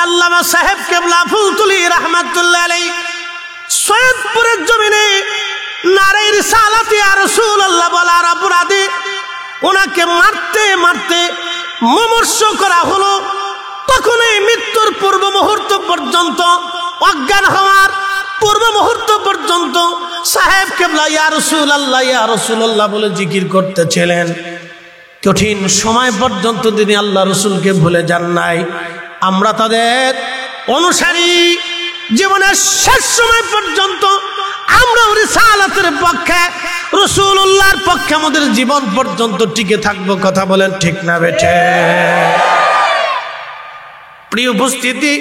আল্লামা সাহেব কেবলা ফুলতুলি রাহমাতুল্লাহ আলাইহি সৈয়দপুরের জমিনে নারে রিসালাত ইয়া রাসূলুল্লাহ বলার অপরাধে ওনাকে মারতে মারতে মুমূর্ষ করা হলো। তখন এই মৃত্যুর পূর্ব মুহূর্ত পর্যন্ত, অজ্ঞান হওয়ার পূর্ব মুহূর্ত পর্যন্ত সাহেব কেবলা ইয়া রাসূলুল্লাহ বলে জিকির করতেছিলেন। কঠিন সময় পর্যন্ত তিনি আল্লাহ রসুলকে ভুলে যান নাই। আমরা তাদের অনুসারী, জীবনের শেষ সময় পর্যন্ত আমরা রিসালাতের পক্ষে, রাসূলুল্লাহর পক্ষে আমাদের জীবন পর্যন্ত টিকে থাকবো। কথা বলেন ঠিক না বেঠে? প্রিয় উপস্থিতি,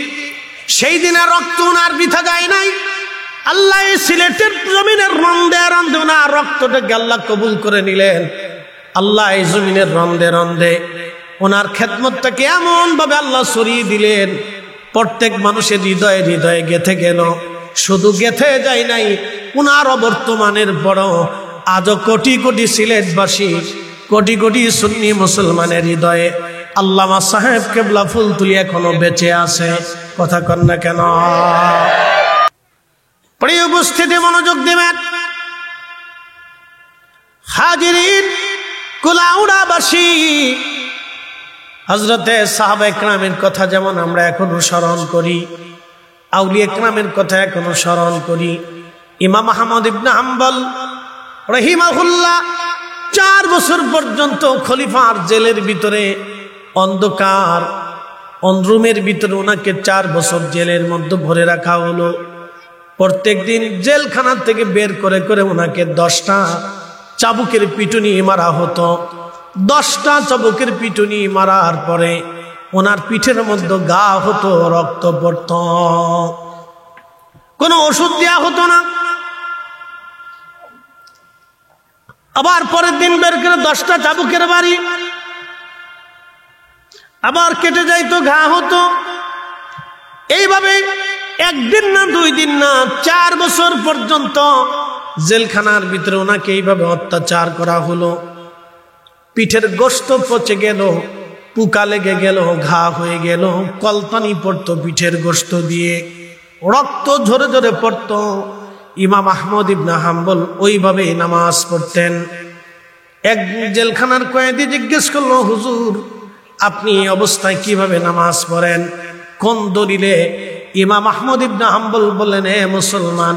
সেই দিনে রক্ত উনার বৃথা যায় নাই। আল্লাহ সিলেটের জমিনের রন্দে রন্দে উনার রক্তটাকে আল্লাহ কবুল করে নিলেন। আল্লাহ এই জমিনের রন্দে রন্দে ওনার খেদমতটাকে এমন ভাবে আল্লাহ সরিয়ে দিলেন, প্রত্যেক মানুষের হৃদয়ে হৃদয়ে গেথে গেল। শুধু গেথে যায় নাই, উনার অবর্তমানের বড় আজও কোটি কোটি সিলেটবাসী, কোটি কোটি সুন্নি মুসলমানের হৃদয়ে আল্লামা সাহেব কেবলা ফুলতুলি এখনো বেঁচে আছে। কথা কন না কেন? প্রিয় উপস্থিতি, মনোযোগ দিবেন। হাজিরিন, কুলাউড়াবাসী, হযরতে সাহাবা ইকরামের কথা যেমন আমরা এখনো স্মরণ করি, আউলিয়া ইকরামের কথা এখনো স্মরণ করি। ইমাম আহমদ ইবনে হাম্বল রাহিমাহুল্লাহ 4 বছর পর্যন্ত খলিফার জেলের ভিতরে, অন্ধকার রুমের ভিতরে ওনাকে 4 বছর জেলের মধ্যে ভরে রাখা হলো। প্রত্যেক দিন জেলখানা থেকে বের করে করে ওনাকে 10টা চাবুকের পিটুনি মারা হতো। 10টা চাবুকের পিটুনি মারার পরে ওনার পিঠের মধ্যে গা হতো, রক্ত পড়ত, কোনো ওষুধ দেওয়া হতো না। আবার পরের দিন বের করে 10টা চাবুকের বাড়ি, আবার কেটে যাইতো, ঘা হতো। এইভাবে 1 দিন না 2 দিন না 4 বছর পর্যন্ত জেলখানার ভিতরে ওনাকে এইভাবে অত্যাচার করা হলো। পিঠের গোশত পচে গেল, পোকা লেগে গেল, ঘা হয়ে গেল, কলতানি পড়তো পিঠের গোশত দিয়ে, রক্ত ঝরে ঝরে পড়তো। ইমাম আহমদ ইবনে হাম্বল ওইভাবে নামাজ পড়তেন। এক জেলখানার কয়েদি জিজ্ঞেস করলো, হুজুর আপনি এই অবস্থায় কিভাবে নামাজ পড়েন, কোন দলিলে? ইমাম আহমদ ইবনে হাম্বল বললেন, হে মুসলমান,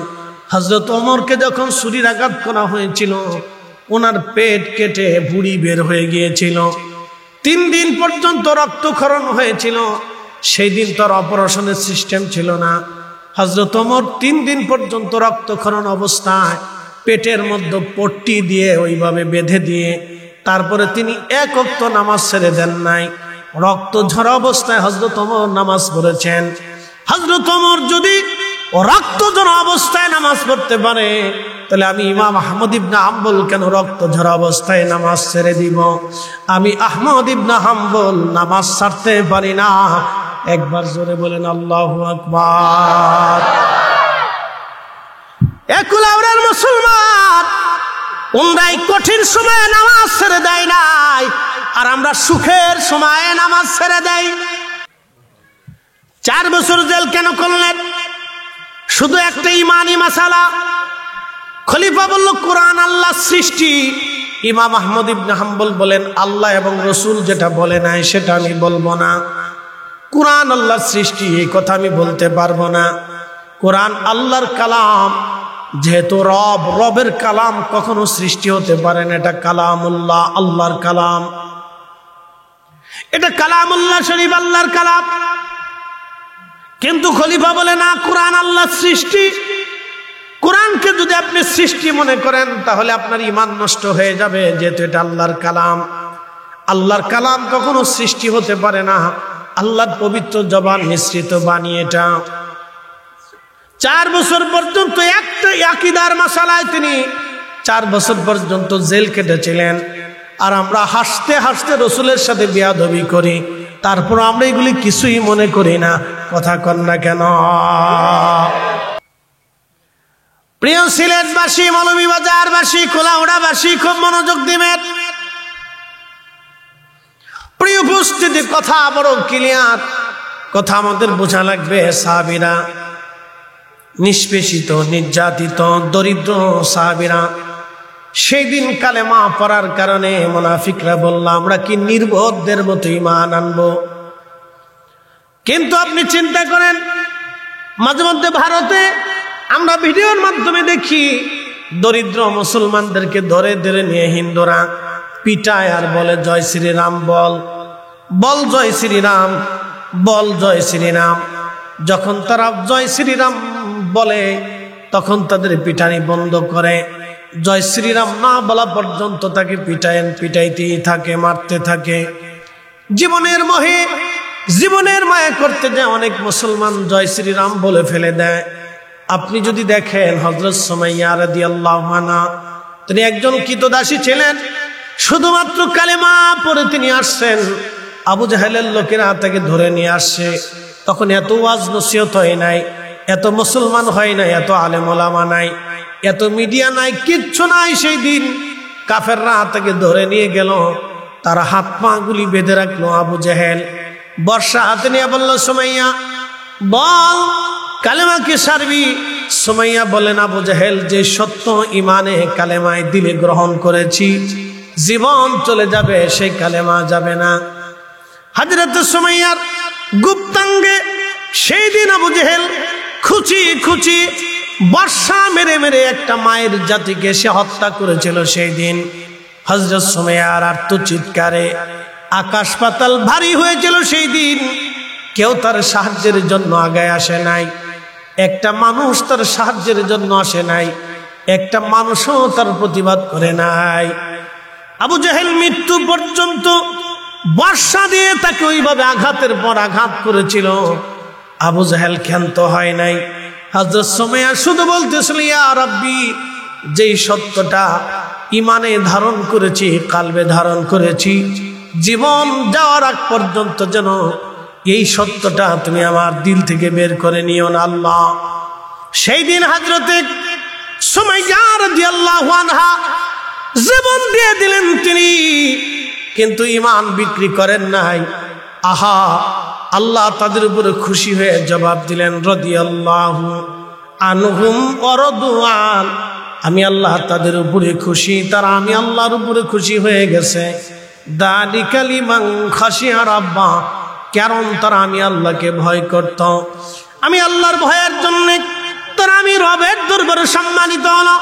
হযরত ওমরকে যখন ছুরির আঘাত করা হয়েছিল, ওনার পেট কেটে ভুঁড়ি বের হয়ে গিয়েছিল, 3 দিন পর্যন্ত রক্তক্ষরণ হয়েছিল। সেই দিন তো অপারেশনের সিস্টেম ছিল না। হযরত ওমর 3 দিন পর্যন্ত রক্তক্ষরণ অবস্থায় পেটের মধ্যে পট্টি দিয়ে ওইভাবে বেঁধে দিয়ে তারপরে তিনি 1 ওয়াক্ত নামাজ ছেড়ে দেন নাই। রক্ত ঝরা অবস্থায় হযরত ওমর নামাজ পড়েছেন। হযরত ওমর যদি রক্ত ঝরা অবস্থায় নামাজ পড়তে পারে, তাহলে আমি ইমাম আহমদ ইবনে হাম্বল কেন রক্ত ঝরা অবস্থায় নামাজ ছেড়ে দিব? আমি আহমদ ইবনে হাম্বল নামাজ ছাড়তে পারি না। একবার জোরে বলেন আল্লাহু আকবার। একুলাউড়ার মুসলমান, ওনরাই কঠিন সময়ে নামাজ ছেড়ে দেয় নাই, আর আমরা সুখের সময়ে নামাজ ছেড়ে দেই। 4 বছর জেল কেন করলেন? শুধু একটা ইমানি মাসালা। খলিফা বলল, কোরআন আল্লাহর সৃষ্টি। ইমাম আহমদ ইবনে হাম্বল বলেন, আল্লাহ এবং রসুল যেটা বলে নাই সেটা আমি বলবো না। কোরআন আল্লাহর সৃষ্টি, এই কথা আমি বলতে পারবো না। কোরআন আল্লাহর কালাম, যেহেতু রবের কালাম কখনো সৃষ্টি হতে পারে না। এটা কালামুল্লাহ, আল্লাহর কালাম। এটা কালামুল্লাহ শরীফ, আল্লাহর কালাম। কিন্তু খলিফা বলে না, কোরআন আল্লাহর সৃষ্টি। কোরআনকে যদি আপনি সৃষ্টি মনে করেন তাহলে আপনার ঈমান নষ্ট হয়ে যাবে, যেহেতু এটা আল্লাহর কালাম। আল্লাহর কালাম কখনো সৃষ্টি হতে পারে না, আল্লাহর পবিত্র জবান মিশ্রিত বাণী এটা। 4 বছর পর্যন্ত একটা আকীদার মাসালায় তিনি 4 বছর পর্যন্ত জেল কেটেছিলেন। আর আমরা হাসতে হাসতে রসুলের সাথে বেয়াদবি করি, তারপর আমরা এগুলি কিছুই মনে করি না। কথা কন না কেন? প্রিয় সিলেটবাসী, মৌলভীবাজারবাসী, কুলাউড়াবাসী, খুব মনোযোগ দিবেন। প্রিয় উপস্থিতি, কথা বড় ক্লিয়ার। কথা আমাদের বোঝা লাগবে। সাহাবীরা নিষ্পেষিত, নির্যাতিত, দরিদ্র সাহাবীরা সেই দিন কালেমা পড়ার কারণে মুনাফিকরা বলল, আমরা কি নির্বোধদের মতো ঈমান আনবো? কিন্তু আপনি চিন্তা করেন, মাঝে মধ্যে ভারতে আমরা ভিডিওর মাধ্যমে দেখি দরিদ্র মুসলমানদেরকে ধরে ধরে নিয়ে হিন্দুরা পিটায় আর বলে জয় শ্রীরাম, বল বল জয় শ্রীরাম, বল জয় শ্রীরাম। যখন তারা জয় শ্রীরাম বলে তখন তাদের পিটানি বন্ধ করে। জয় শ্রীরাম না বলা পর্যন্ত তাকে পিটাইতেই থাকে, মারতে থাকে। জীবনের মোহে, জীবনের মায়া করতে যায় অনেক মুসলমান জয় শ্রীরাম বলে ফেলে দেয়। আপনি যদি দেখেন হযরত সুমাইয়া রাদিয়াল্লাহু আনহা, তিনি একজন কৃতদাসী ছিলেন, শুধুমাত্র কালেমা পড়ে তিনি আসছেন। আবু জাহেলের লোকেরা তাকে ধরে নিয়ে আসছে। তখন এত ওয়াজ নসিহত হয় নাই, এত মুসলমান হয় নাই, এত আলেম ওলামা নাই, এত মিডিয়া নাই, কিচ্ছু নাই। সেই দিন কাফেররা তাকে ধরে নিয়ে গেল, তারা হাত পা গুলি বেঁধে রাখলো। আবু জাহেল বর্ষা হাতে নিয়ে বলল, সুমাইয়া বল কালেমা কি সারবি? সুমাইয়া বলেন, আবু জাহেল যে সত্য ইমানে কালেমায় দিলে গ্রহণ করেছি, জীবন চলে যাবে, সেই কালেমা যাবে না। হযরত সুমাইয়ার গুপ্তাঙ্গে সেই দিন আবু জাহেল খুচি খুচি বর্ষা মেরে মেরে একটা মায়ের জাতিকে সে হত্যা করেছিল। সেই দিন হযরত সুমাইয়ার আর্তচিৎকারে আকাশ পাতাল ভারী হয়েছিল। সেই দিন কেউ তার সাহায্যের জন্য আগায় আসে নাই, একটা মানুষ তার সাহায্যের জন্য আসে নাই, একটা মানুষও তার প্রতিবাদ করে নাই। আবু জাহেল মৃত্যু পর্যন্ত বর্ষা দিয়ে তাকে ওইভাবে আঘাতের পর আঘাত করেছিল। আবু জাহেল ক্ষান্ত হয় নাই। হযরত সুমাইয়া শুধু বলতেছিল, ইয়া রাব্বি, যেই সত্যটা ইমানে ধারণ করেছি, কালবে ধারণ করেছি, জীবন যাওয়ার আগ পর্যন্ত যেন এই সত্যটা তুমি আমার দিল থেকে বের করে নিও না আল্লাহ। সেই দিন হযরতে সুমাইয়া রাদিয়াল্লাহু আনহা জীবন দিয়ে দিলেন তিনি, কিন্তু ঈমান বিক্রি করেন নাই। আহা, আল্লাহ তাদের উপরে খুশি হয়ে জবাব দিলেন, রাদিয়াল্লাহু আনহুম ওয়া রাদু আন, আমি আল্লাহ তাদের উপরে খুশি, তারা আমি আল্লাহর উপরে খুশি হয়ে গেছে। যালিকা লিমান খাশিয়া রাব্বা, কারণ তারা আমি আল্লাহকে ভয় করত। আমি আল্লাহর ভয়ের জন্য তারা আমি রবের দরবারে সম্মানিত হলো।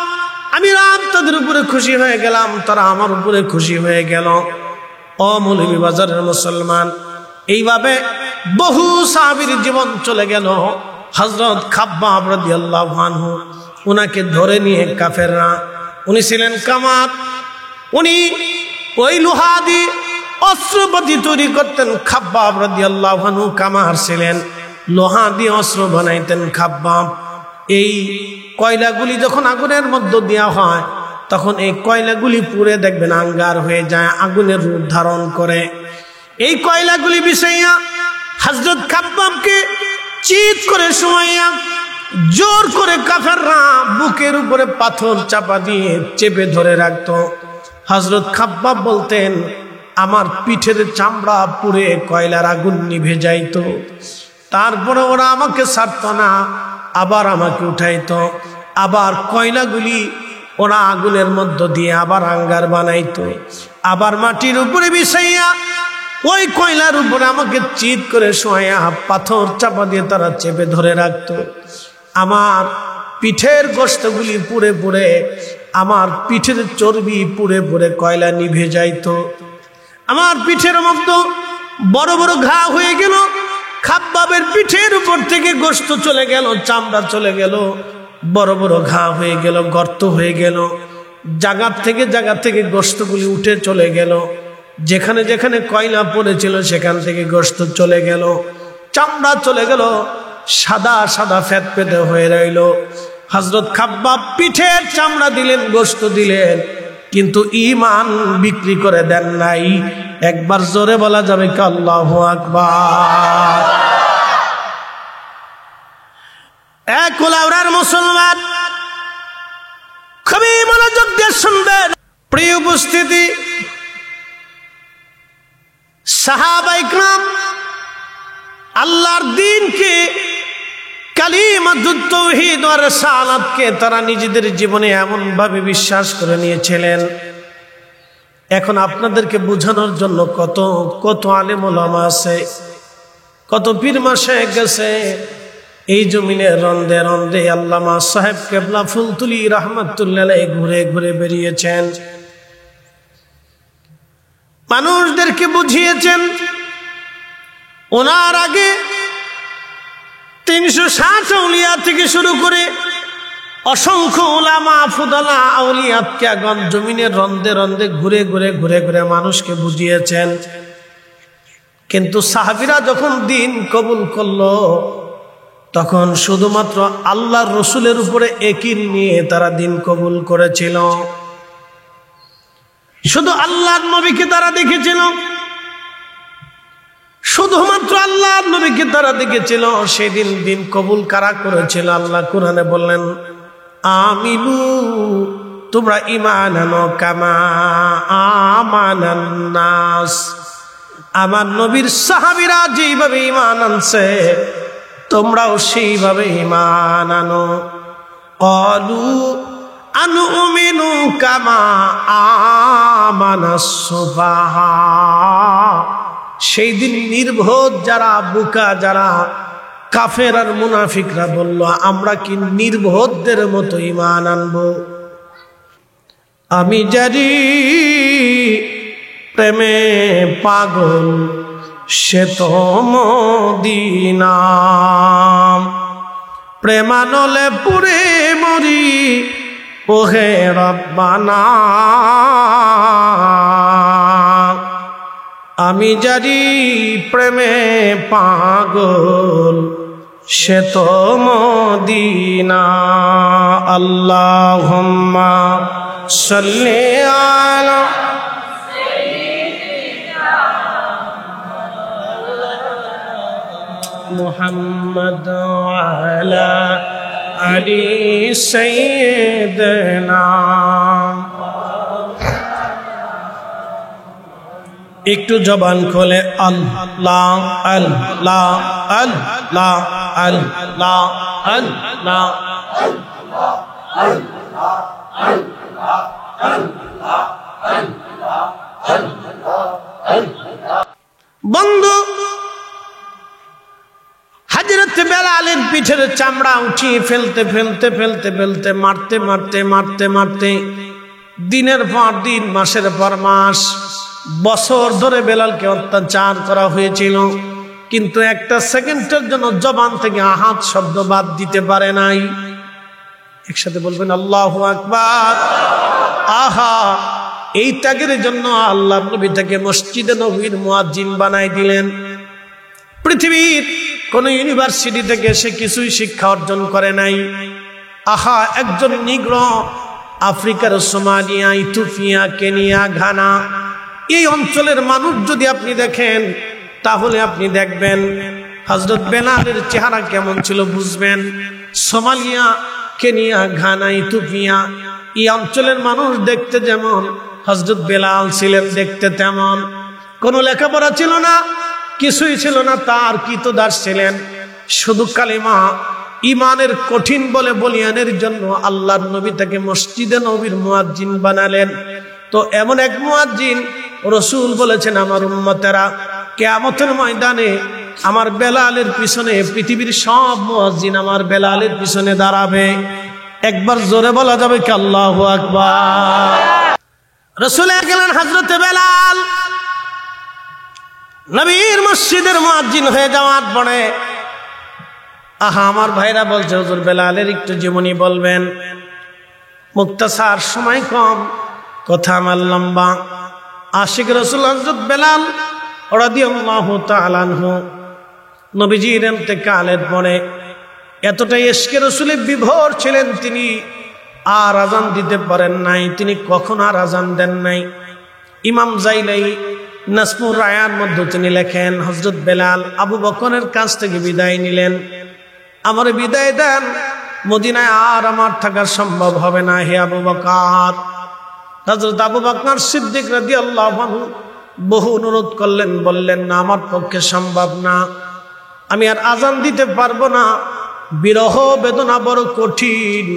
আমি রব তাদের উপরে খুশি হয়ে গেলাম, তারা আমার উপরে খুশি হয়ে গেল। ও মৌলভীবাজারের মুসলমান, এইভাবে বহু সাহাবীর জীবন চলে গেল। হযরত খাব্বাব রাদিয়াল্লাহু আনহু, উনাকে ধরে নিয়ে কাফেররা, উনি ছিলেন কামাত, উনি ওই লোহা দিয়ে অস্ত্রপাতি তৈরি করতেন। খাব্বাব রাদিয়াল্লাহু আনহু কামার ছিলেন, লোহা দিয়ে অস্ত্র বানাইতেন খাব্বাব। এই কয়লাগুলি যখন আগুনের মধ্যে দেওয়া হয়, তখন এই কয়লাগুলি পুড়ে দেখবেন আঙ্গার হয়ে যায়, আগুনের রূপ ধারণ করে। এই কয়লাগুলি বিষাইয়া হযরত খাব্বাবকে চিৎ করে সুমাইয়া জোর করে কাফেররা বুকের উপরে পাথর চাপা দিয়ে চেপে ধরে রাখত। হযরত খাব্বাব বলতেন, আমার পিঠের চামড়া পুড়ে কয়লার আগুন নিভে যাইত, তারপরে ওরা আমাকে ছাড়ত না, আবার আমাকে উঠাইতো, আবার কয়লাগুলি ওরা আগুনের মধ্য দিয়ে আবার আঙ্গার বানাইতো, আবার মাটির উপরে বিছাইয়া ওই কয়লার উপরে আমাকে চিৎ করে শোয়া পাথর চাপা দিয়ে তারা চেপে ধরে রাখতো। আমার পিঠের গোশতগুলি পুড়ে পুড়ে, আমার পিঠের চর্বি পুড়ে পুড়ে কয়লা নিভে যাইতো। আমার পিঠের মধ্যে বড় বড় ঘা হয়ে গেল। খাব্বাবের পিঠের উপর থেকে গোশত চলে গেল, চামড়া চলে গেল, বড় বড় ঘা হয়ে গেল, গর্ত হয়ে গেল। জায়গা থেকে গোশতগুলি উঠে চলে গেল। যেখানে যেখানে কয়লা পড়েছিল সেখান থেকে গোশত চলে গেল, চামড়া চলে গেল, সাদা সাদা ফ্যাত পেতে হয়ে রইল। হযরত খাব্বাব পিঠের চামড়া দিলেন, গোশত দিলেন, কিন্তু ঈমান বিক্রি করে দেন নাই। একবার জোরে বলা যাবে কি আল্লাহু আকবার? এক কুলাউড়ার মুসলমান, খুবই মনোযোগ দিয়ে শুনবেন। প্রিয় উপস্থিতি, সাহাবায়ে কেরাম আল্লাহর দ্বীনকে, কালিমাতুত তাওহীদ ওয়া রিসালাতকে তারা নিজেদের জীবনে এমন ভাবে বিশ্বাস করে নিয়েছিলেন। এখন আপনাদেরকে বোঝানোর জন্য কত কত আলেম ওলামা আছে, কত পীর মাশায়েখ গেছে, এই জমিনে রন্দে রন্দে আল্লামা সাহেব কেবলা ফুলতুলি রাহমাতুল্লাহ আলাইহি ঘুরে ঘুরে বেরিয়েছেন, মানুষদেরকে বুঝিয়েছেন। ওনার আগে 360 আউলিয়া থেকে শুরু করে অসংখ্য উলামা ফুদালা আউলিয়া ত্যাগন জমিনের রন্দে রন্দে ঘুরে ঘুরে ঘুরে ঘুরে মানুষকে বুঝিয়েছেন। কিন্তু সাহাবীরা যখন দিন কবুল করলো, তখন শুধুমাত্র আল্লাহর রসুলের উপরে ইয়াকিন নিয়ে তারা দিন কবুল করেছিল। শুধু আল্লাহর নবীকে তারা দেখেছিল, শুধুমাত্র আল্লাহর নবীকে তারা দেখেছিল। সেদিন দিন কবুল কারা করেছিল? আল্লাহ কোরআনে বললেন, আমিনু, তোমরা ঈমান আনো কামা আমানান নাস। আমার নবীর সাহাবীরা যেইভাবে ঈমান আনছে, তোমরাও সেইভাবে ঈমান আনো। ক্বালু আনুমিনু কামা আমানাস সুফাহা। সেই দিন নির্বোধ যারা, বুকা যারা, কাফের আর মুনাফিকরা বলল, আমরা কি নির্বোধদের মতো ঈমান আনবো? আমি জানি প্রেমে পাগল সে তো মদিনা, প্রেমানলে পুরে মরি ওহে রব্বানা। আমি জানি প্রেমে পাগল সে তো মদিনা। আল্লাহুম্মা সাল্লি আলা মুহাম্মদ ওয়া আলা আলি সাইয়্যিদিনা। একটু জবান খোলে আল্লাহ আল্লাহ আল্লাহ আল্লাহ আল্লাহ। বন্ধু, হযরত বেলালের পিঠের চামড়া উঠিয়ে ফেলতে ফেলতে ফেলতে ফেলতে মারতে মারতে মারতে মারতে দিনের পর দিন, মাসের পর মাস, বছর ধরে বেলালকে অত্যাচার করা হয়েছিল, কিন্তু একটা সেকেন্ডের জন্য জবান থেকে আহাত শব্দ বাদ দিতে পারে নাই। একসাথে বলবেন আল্লাহু আকবার। আহা, এই ত্যাগের জন্য আল্লাহর নবী তাকে মসজিদে নববীর মুয়াজ্জিন বানাই দিলেন। পৃথিবীর কোন ইউনিভার্সিটি থেকে সে কিছুই শিক্ষা অর্জন করে নাই। আহা, একজন নিগ্র, আফ্রিকার সোমালিয়া, ইথিওপিয়া, কেনিয়া, ঘানা, এই অঞ্চলের মানুষ যদি আপনি দেখেন, তাহলে আপনি দেখবেন হযরত বেলালের চেহারা কেমন ছিল বুঝবেন। সোমালিয়া, কেনিয়া, ঘানা, ইথিওপিয়া, এই অঞ্চলের মানুষ দেখতে যেমন, হযরত বেলাল ছিলেন দেখতে তেমন। কোনো লেখাপড়া ছিল না, কিছুই ছিল না, তার কৃতদাস ছিলেন। শুধু কালিমা ইমানের কঠিন বলে বলিয়ানের জন্য আল্লাহর নবী তাকে মসজিদে নববীর মুয়াজ্জিন বানালেন। তো এমন এক মুয়াজ্জিন রাসূল বলেছেন, আমার উম্মতেরা কিয়ামতের ময়দানে আমার বেলালের পিছনে পৃথিবীর সব মুয়াজ্জিন আমার বেলালের পিছনে দাঁড়াবে। একবার জোরে বলা যাবে কি আল্লাহু আকবার? রাসূল গেলেন হযরত বেলাল, নবীর মসজিদের মুয়াজ্জিন হয়ে যাওয়ার পরে, আহা, আমার ভাইরা বলছে হুজুর বেলালের একটু জীবনী বলবেন। মুক্তাসার, সময় কম, কথা আমার লম্বা। আশিক রাসূল হযরত বেলাল রাদিয়াল্লাহু তাআলা আনহু নবীজির ইন্তেকালের পরে এতটাই ইশকে রাসূলে বিভোর ছিলেন, তিনি আর আযান দিতে পারেন নাই। তিনি কখন আর আযান দেন নাই। ইমাম জাইলাই নাসমুর রায়ার মধ্যে তিনি লেখেন, হযরত বেলাল আবু বকরের কাছ থেকে বিদায় নিলেন, আমার বিদায় দেন, মদিনায় আর আমার থাকা সম্ভব হবে না হে আবু বকর। হযরত আবু বকর সিদ্দিক রাদিয়াল্লাহু আনহু বহু অনুরোধ করলেন, বললেন না, আমার পক্ষে সম্ভব না। আমি আর আজান দিতে পারবো না, বিরহ বেদনা বড় কঠিন।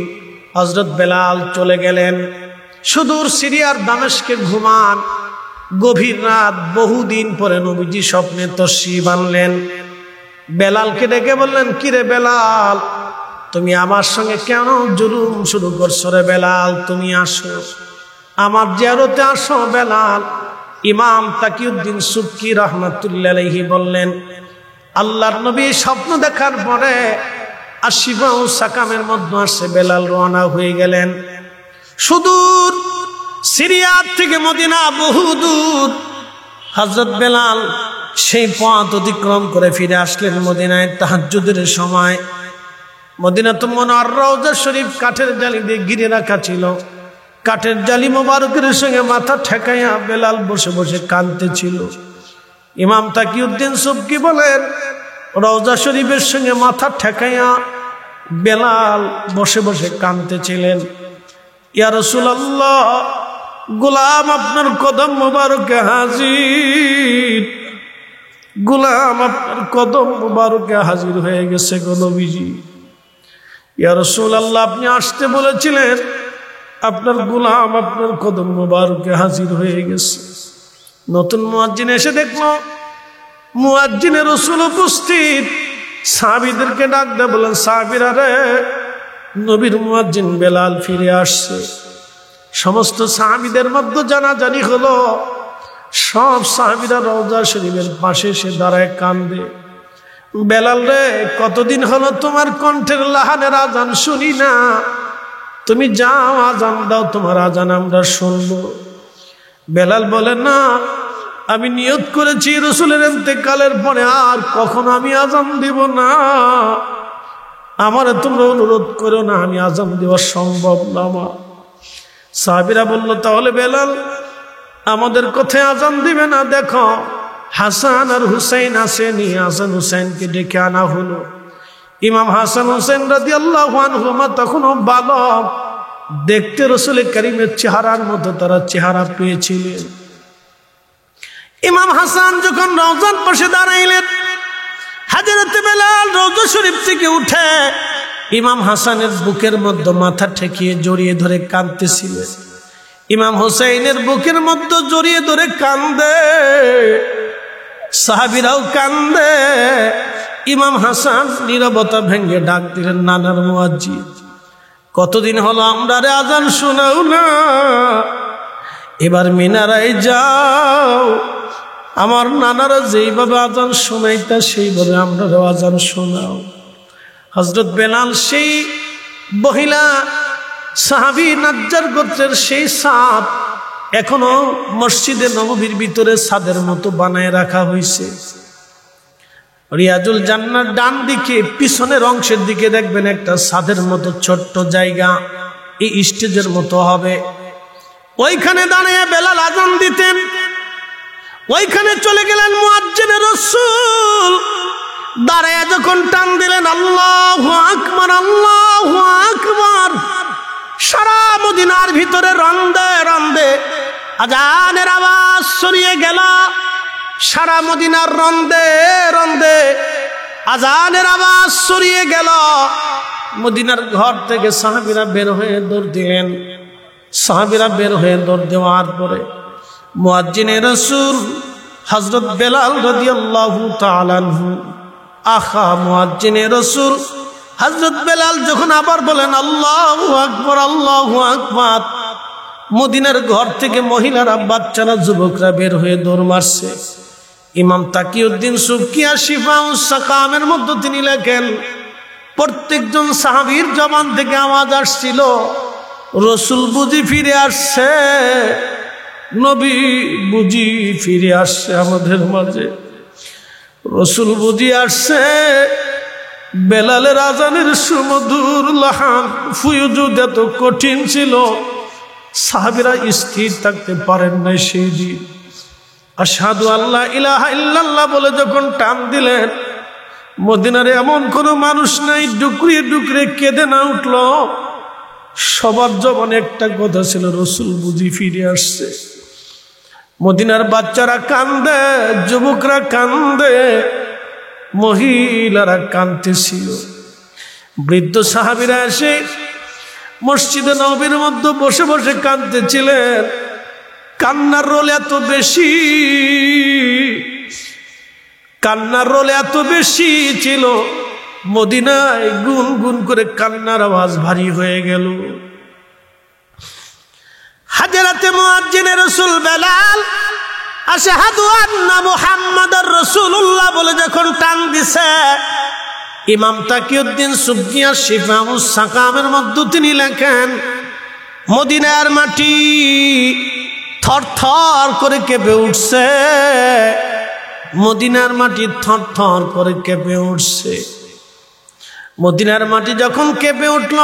হযরত বেলাল চলে গেলেন। সুদূর সিরিয়ার দামেস্কে ঘুমান। গভীর রাত, বহুদিন পরে নবীজি স্বপ্নে তশরিফ আনলেন। বেলালকে ডেকে বললেন, কিরে বেলাল, তুমি আমার সঙ্গে কেন জুলুম শুরু করছো রে বেলাল? তুমি আসো, আমার জিয়ারতে আসো বেলাল। ইমাম তাকিউদ্দিন সুবকি রাহমাতুল্লাহি আলাইহি বললেন, আল্লাহর নবী স্বপ্ন দেখার পরে আশিফা ও সাকামের মধ্যে আসে বেলাল রওনা হয়ে গেলেন। সুদূর সিরিয়া থেকে মদিনা বহুদূর। হযরত বেলাল সেই পথ অতিক্রম করে ফিরে আসলেন মদিনায় তাহাজ্জুদের সময়। মদিনাতুল মুনাওয়ারা রওজা শরীফ কাঠের জালি দিয়ে ঘিরে রাখা ছিল। কাঠের জালি মোবারকের সঙ্গে মাথা ঠেকাইয়া বেলাল বসে বসে কাঁদতেছিল। ইমাম তাকিউদ্দিন সুবকি বলেন, রওজা শরীফের সঙ্গে মাথা ঠেকাইয়া বেলাল বসে বসে কাঁদতেছিলেন। ইয়া রাসূলুল্লাহ, গোলাম আপনার কদম মোবারকে হাজির, গোলাম আপনার কদম মোবারকে হাজির হয়ে গেছে গো নবীজি। ইয়া রাসূলুল্লাহ, আপনি আসতে বলেছিলেন, আপনার গোলাম আপনার কদম মোবারকে হাজির হয়ে গেছে। নতুন মুয়াজ্জিন এসে দেখলো মুয়াজ্জিনে রাসূল উপস্থিত। সাহাবীদেরকে ডাক দিয়ে বলেন, সাহাবীরা রে, নবীর মুয়াজ্জিন বেলাল ফিরে আসছে। সমস্ত সাহাবীদের মধ্যে জানাজানি হলো। সব সাহাবীরা রওজা শরীফের পাশে এসে দাঁড়ায় কান্দে। বেলাল রে, কতদিন হলো তোমার কণ্ঠের লাহানের আজান শুনি না, তুমি যাও আজান দাও, তোমার আজান আমরা শুনবো। বেলাল বলে, না, আমি নিয়ত করেছি রাসূলের ইন্তেকালের পরে আর কখনো আমি আজান দিব না। আমারে তোমরা অনুরোধ করো না, আমি আজান দেওয়া সম্ভব না আমার। সাহাবীরা বলল, তাহলে বেলাল আমাদের কথায় আজান দিবে না? দেখো হাসান আর হুসাইন আসেনি, হাসান হুসাইনকে ডেকে আনা হলো। ইমাম হাসান হুসাইন রাদিয়াল্লাহু আনহুমা তখনও বালক, দেখতে রাসূল কারীমের চেহারার মতো তারা চেহারা পেয়েছিলেন। ইমাম হাসান যখন রওজার পাশে দাঁড়াইলেন, হযরত বেলাল রওজা শরীফ থেকে উঠে ইমাম হাসানের বুকের মধ্যে মাথা ঠেকিয়ে জড়িয়ে ধরে কাঁদতেছিলেন। ইমাম হুসাইনের বুকের মধ্যে জড়িয়ে ধরে কান্দে, সাহাবীরাও কান্দে। ইমাম হাসান নীরবতা ভেঙে ডাক দিলেন, নানার মুয়াজ্জিন, কতদিন হলো আমরা রে আজান শোনাও না, এবার মিনারায় যাও, আমার নানারা যেইভাবে আজান শোনাইতা সেইভাবে আমরা আজান শোনাও। হযরত বেলাল সেই মহিলা সাহাবী নাজ্জার গোত্রের সেই সাদ এখনো মসজিদে নববীর ভিতরে সাদের মতো বানায় রাখা হয়েছে। রিয়াজুল জান্নার ডান দিকে পিছনের অংশের দিকে দেখবেন একটা সাদের মতো ছোট্ট জায়গা, এই স্টেজের মতো হবে। ওইখানে দাঁড়িয়ে বেলাল আজান দিতেন। ওইখানে চলে গেলেন মুয়াজ্জিন রাসূল, দাঁড়ায় যখন টান দিলেন আল্লাহু আকবার, আল্লাহু আকবার, সারা মদিনার ভিতরে রন্দে রন্দে আজানের আওয়াজ ছড়িয়ে গেল। সারা মদিনার রন্দে রন্দে আজানের আওয়াজ ছড়িয়ে গেল। মদিনার ঘর থেকে সাহাবীরা বের হয়ে দৌড় দিলেন। সাহাবীরা বের হয়ে দৌড় দেওয়ার পরে মুয়াজ্জিনে রাসূল হযরত বেলাল রাদিয়াল্লাহু তাআলা আনহু, আখা মুয়াজ্জিনে রাসূল হযরত বেলাল যখন আবার বলেন আল্লাহু আকবার, আল্লাহু আকবার, মদিনার ঘর থেকে মহিলারা, বাচ্চারা, যুবকরা বের হয়ে দৌড় মারছে। ইমাম তাকিউদ্দিন সুবকি শিফা ও সাকামের মধ্যে তিনি লেখেন, প্রত্যেকজন সাহাবীর জবান থেকে আওয়াজ আসছিল, রাসূল বুঝি ফিরে আসছে, নবী বুঝি ফিরে আসছে আমাদের মাঝে, রাসূল বুঝি আসছে। বেলালের আজানের সুমধুর লাহান ফুয়ুজুদ এত কঠিন ছিল, সাহাবীরা স্থির থাকতে পারেন নাই সেই দিন। আশহাদু আল্লা ইলাহা ইল্লাল্লাহ বলে যখন টান দিলেন, মদিনার এমন কোনো মানুষ নাই ডুকরিয়ে ডুকরে কেঁদে না উঠল। সবার জবানে একটা কথা ছিল, রাসূল বুঝি ফিরে আসছে। মদিনার বাচ্চারা কান্দে, যুবকরা কান্দে, মহিলারা কাঁদতেছিল। বৃদ্ধ সাহাবীরা এসে মসজিদে নববীর মধ্যে বসে বসে কাঁদতেছিলেন। কান্নার রোল এত বেশি, কান্নার রোল এত বেশি ছিল, মদিনায় গুন গুন করে কান্নার আওয়াজ ভারী হয়ে গেল। হাজরাতে মুয়াজ্জিন রাসূল বেলাল আশহাদু আন্না মুহাম্মাদার রাসূলুল্লাহ বলে যখন টান দিছে, ইমাম তাকিউদ্দিন সুবকিয়া শিফাউস সাকামের মধ্যে তিনি লেখেন, মদিনার মাটি থরথর করে কেঁপে উঠছে, মদিনার মাটি থরথর করে কেঁপে উঠছে। মদিনার মাটি যখন কেঁপে উঠল,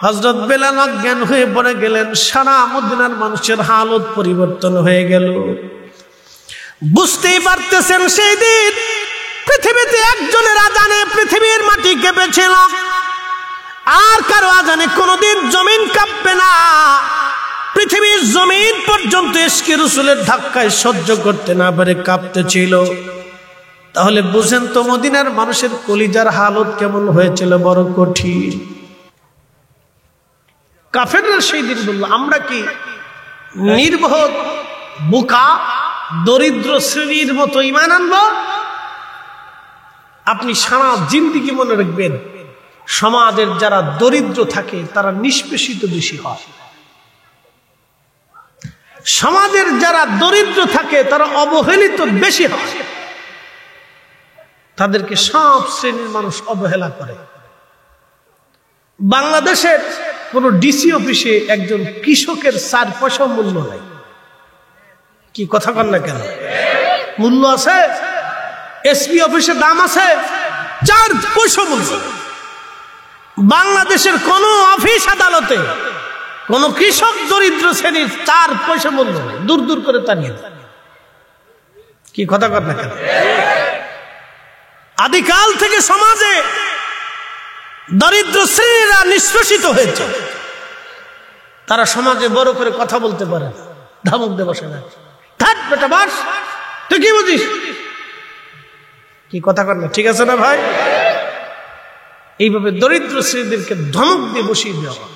হযরত বেলাল অজ্ঞান হয়ে পড়ে গেলেন। সারা মদিনার মানুষের হালত পরিবর্তন হয়ে গেল। বুঝতেই পারতেছেন সেই দিন পৃথিবীতে একজনের আজানে পৃথিবীর মাটি কেঁপেছিল, আর কারো আজানে কোনোদিন জমিন কাঁপবে না। পৃথিবীর জমিন পর্যন্ত ইশকে রাসূলের ধাক্কায় সহ্য করতে না পারে কাঁপতেছিল। তাহলে বুঝেন তো মদিনার মানুষের কলিজার হালত কেমন হয়েছিল, বড় কঠিন। কাফেররা সেই দিন বলল, আমরা কি নির্বোধ বোকা দরিদ্র শ্রেণীর মতো ঈমান আনবো? আপনি সারা জিন্দেগি মনে রাখবেন, সমাজের যারা দরিদ্র থাকে তারা নিষ্পেষিত বেশি হয়। সমাজের যারা দরিদ্র থাকে তারা অবহেলিত বেশি হয়। তাদেরকে সব শ্রেণীর মানুষ অবহেলা করে। বাংলাদেশের কোন ডিসি অফিসে একজন কৃষকের 4 পয়সা মূল্য নাই। কি কথা কন না কেন? মূল্য আছে। এসপি অফিসে দাম আছে, 4 পয়সা মূল্য। বাংলাদেশের কোন অফিস আদালতে কোন কৃষক দরিদ্র শ্রেণীর 4 পয়সা মূল্য নেই, দূর দূর করে তাড়িয়ে দেয়। কি কথা কন না কেন? আদিকাল থেকে সমাজে দরিদ্র শ্রেণীরা নিষ্পেষিত হয়েছে। তারা সমাজে বড় করে কথা বলতে পারে, ধমক দিয়ে বসে না, থাক বেটা বাস, তুই কি বুঝিস? কি কথা কর না, ঠিক আছে না ভাই? এইভাবে দরিদ্র শ্রেণীদেরকে ধমক দিয়ে বসিয়ে দেওয়া।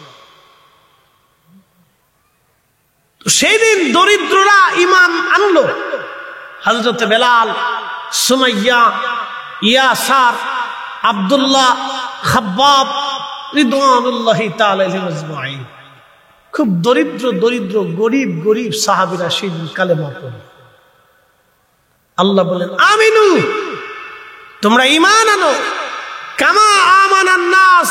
সেই দিন দরিদ্ররা ঈমান আনলো। হযরত বেলাল, সুমাইয়া, ইয়াসার, আব্দুল্লাহ, খাব্বাব রিদওয়ানুল্লাহি তাআলা আলাইহিম আজমাইন, খুব দরিদ্র দরিদ্র গরিব গরিব সাহাবীরা সেই দিন কালেমা পড়ল। আল্লাহ বলেন, আমিনু, তোমরা ঈমান আনো, কামা আমানান নাস,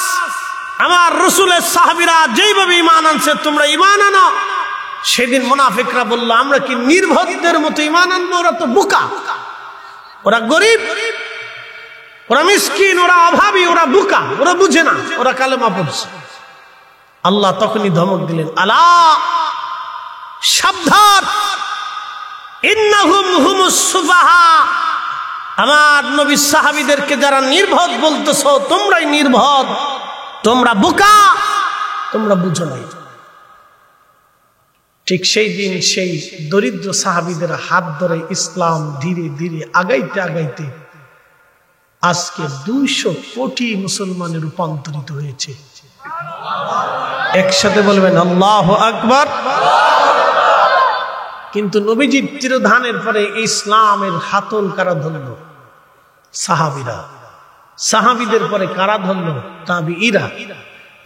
আমার রাসূলের সাহাবীরা যেইভাবে ঈমান আনছে তোমরা ঈমান আনো। সেদিন মুনাফিকরা বলল, আমরা কি নির্বোধদের মতো ঈমান আনবো? ওরা তো বোকা, ওরা গরিব, ওরা মিসকিন, ওরা অভাবী, ওরা বোকা, ওরা বুঝে না, ওরা কালেমা পড়ছে। আল্লাহ তখনই ধমক দিলেন, আলা, সাবধান, ইন্নাহুম হুমুস সুফাহা, আমার নবী সাহাবীদেরকে যারা নির্বোধ বলতেছো, তোমরাই নির্বোধ, তোমরা বোকা, তোমরা বুঝো নাই। ঠিক সেই দিন সেই দরিদ্র সাহাবীদের হাত ধরে ইসলাম ধীরে ধীরে আগাইতে আগাইতে আজকে 200 কোটি মুসলমানে রূপান্তরিত হয়েছে। একসাথে বলবেন আল্লাহু আকবার। কিন্তু নবীজির তিরোধানের পরে ইসলামের হাতল কারা ধরল? সাহাবীরা। সাহাবীদের পরে কারা ধরল? তাবিঈরা।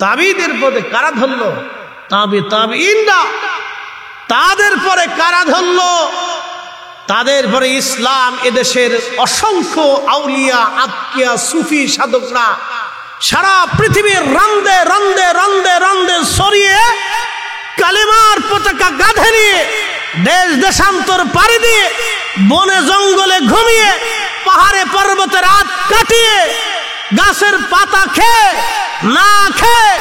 তাবিঈদের পরে কারা ধরল? তাবিঈনরা। তাদের পরে কারা ধরল? তাদের পরে ইসলাম এদেশের অসংখ্য আউলিয়া, আতকিয়া, সুফি সাধকরা সারা পৃথিবীর রন্দে রন্দে রন্দে রন্দে ছড়িয়ে কালেমার পতাকা গাঁধে নিয়ে দেশ দেশান্তর পাড়ি দিয়ে বনে জঙ্গলে ঘুমিয়ে পাহাড়ে পর্বতে রাত কাটিয়ে গাছের পাতা খেয়ে না খেয়ে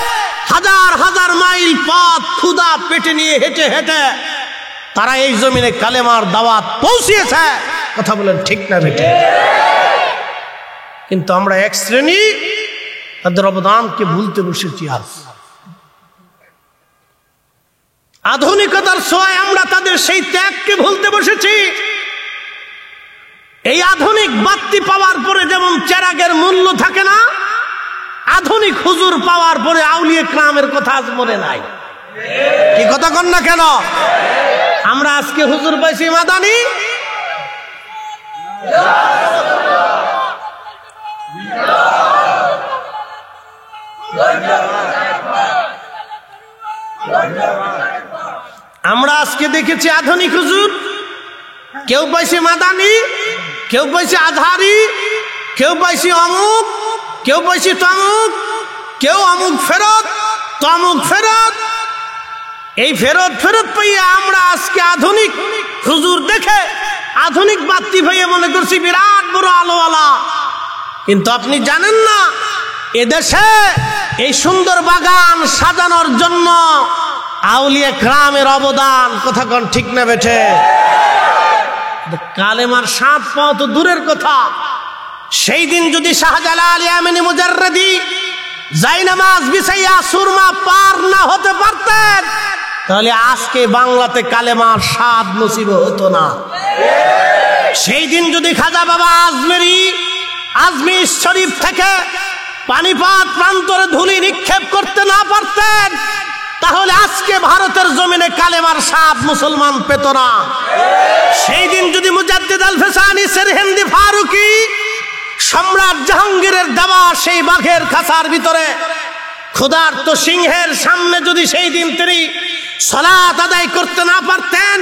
হাজার হাজার মাইল পথ ক্ষুধা পেটে নিয়ে হেঁটে হেঁটে তারা এই জমিনে কালেমার দাওয়াত পৌঁছিয়েছে। কথা বলেন ঠিক না বেটে? কিন্তু আমরা এক শ্রেণী তাদের অবদানকে ভুলতে বসেছি। আজ আধুনিকতার ছোঁয়ায় আমরা তাদের সেই ত্যাগকে ভুলতে বসেছি। এই আধুনিক বাতি পাওয়ার পরে যেমন চেরাগের মূল্য থাকে না, আধুনিক হুজুর পাওয়ার পরে আউলিয়া কেরামের কথা আজ মনে নাই। কি কথা কন না কেন? আমরা আজকে হুজুর পাইছি মাদানি, আমরা আজকে দেখেছি আধুনিক হুজুর, কেউ পাইছে মাদানি, কেউ পাইছে আজহারি, কেউ পাইছে অমুক, কেউ পাইছে তমুক, কেউ অমুক ফেরত তমুক ফেরত। এই ফেরত ফেরত পাইয়ে আমরা আজকে আধুনিক হুজুর দেখে আধুনিক বাতি ভাইয়ে মনে করছি বিরাট বড় আলোওয়ালা। কিন্তু আপনি জানেন না, এদেশে এই সুন্দর বাগান সাজানোর জন্য আউলিয়া কেরামের অবদান। কথা কোন ঠিক না বেঠে? কালেমার স্বাদ পাওয়া তো দূরের কথা, সেই দিন যদি শাহজালাল ইয়ামানি মুজাররদি জায়নামাজ বিছাইয়া সুরমা পার না হতে পারতেন, তাহলে আজকে বাংলাতে কালেমার স্বাদ নসিব হতো না। সেই দিন যদি খাজা বাবা আজমির শরীফ থেকে পানিপাত প্রান্তরে ধুলি নিক্ষেপ করতে না পারতেন, তাহলে আজকে ভারতের জমিনে কালেমার স্বাদ মুসলমান পেত না। সেই দিন যদি মুজাদ্দিদ আল ফেসানি সেরহিন্দি ফারুকি সম্রাট জাহাঙ্গীরের দেওয়া সেই বাঘের খাঁচার ভিতরে ক্ষুধার্ত সিংহের সামনে যদি সেই দিন তিনি সালাত আদায় করতে না পারতেন,